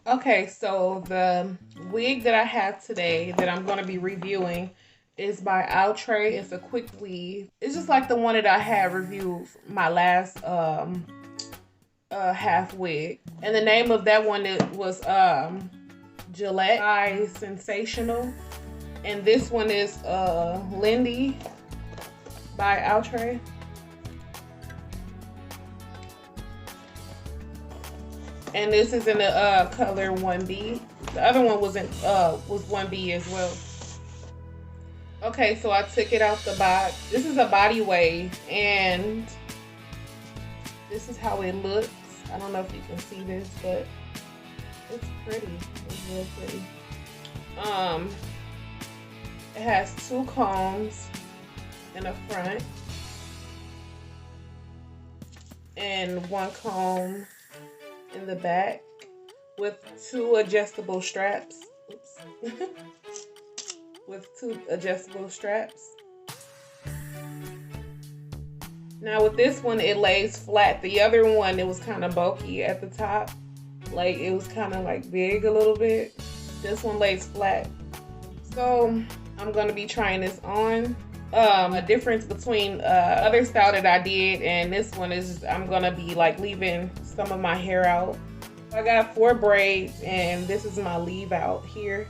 Okay, so the wig that I have today that I'm going to be reviewing is by Outre. It's a quick weave. It's just like the one that I had reviewed my last half wig. And the name of that one was Gillette by Sensational. And this one is Lyndi by Outre. And this is in the color 1B. The other one was 1B as well. Okay, so I took it out the box. This is a body wave, and this is how it looks. I don't know if you can see this, but it's pretty. It's real pretty. It has 2 combs in the front and 1 comb in the back with 2 adjustable straps. Oops. With 2 adjustable straps. Now with this one, it lays flat. The other one, it was kind of bulky at the top. Like it was kind of like big a little bit. This one lays flat. So I'm gonna be trying this on. A difference between other style that I did and this one is I'm gonna be like leaving some of my hair out. I got 4 braids and this is my leave out here.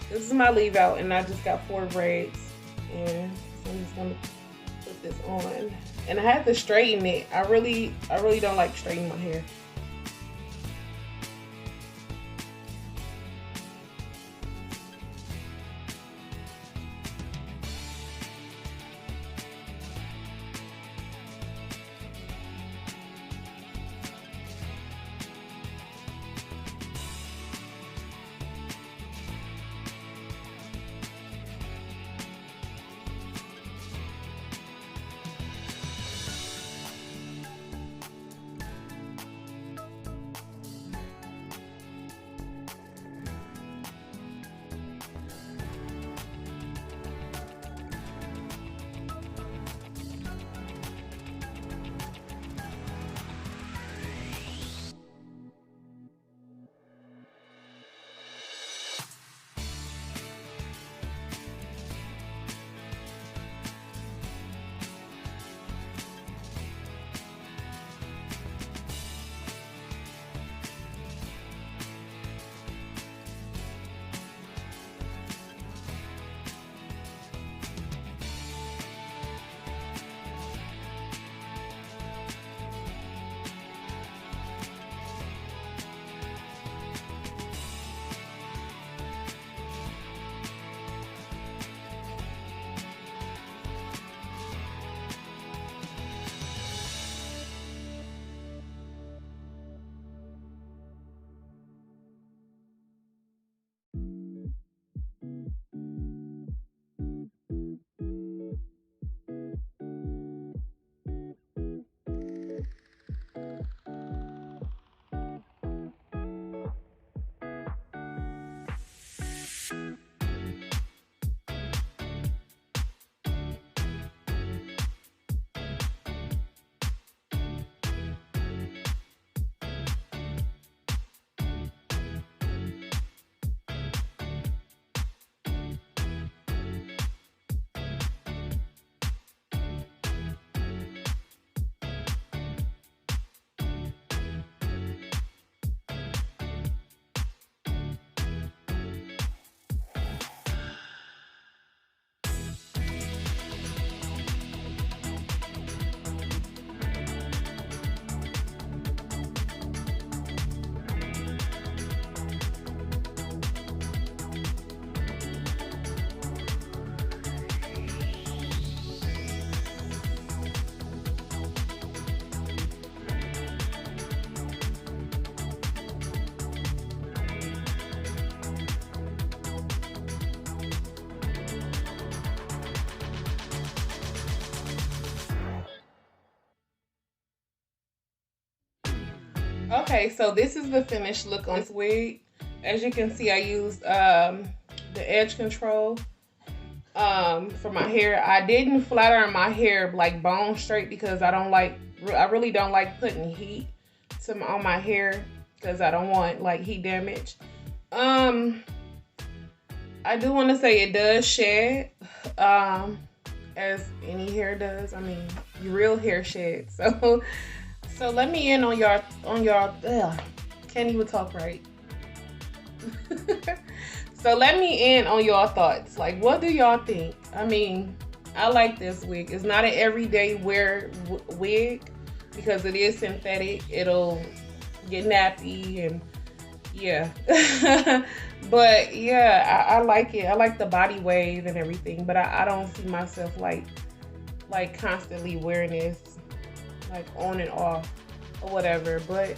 This is my leave out and I just got 4 braids and so I'm just gonna put this on. And I had to straighten it. I really don't like straightening my hair. Okay, so this is the finished look on this wig. As you can see, I used the edge control for my hair. I didn't flat iron my hair like bone straight because I really don't like putting heat on my hair because I don't want like heat damage. I do want to say it does shed, as any hair does. I mean, real hair sheds. So let me in on y'all. Can't even talk right. So let me in on y'all thoughts. Like, what do y'all think? I mean, I like this wig. It's not an everyday wear wig because it is synthetic. It'll get nappy and yeah. But yeah, I like it. I like the body wave and everything, but I don't see myself like constantly wearing this like on and off or whatever. But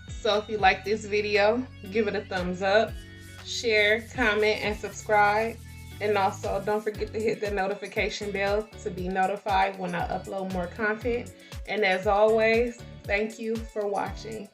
so if you like this video, give it a thumbs up, share, comment, and subscribe. And also don't forget to hit the notification bell to be notified when I upload more content. And as always, thank you for watching.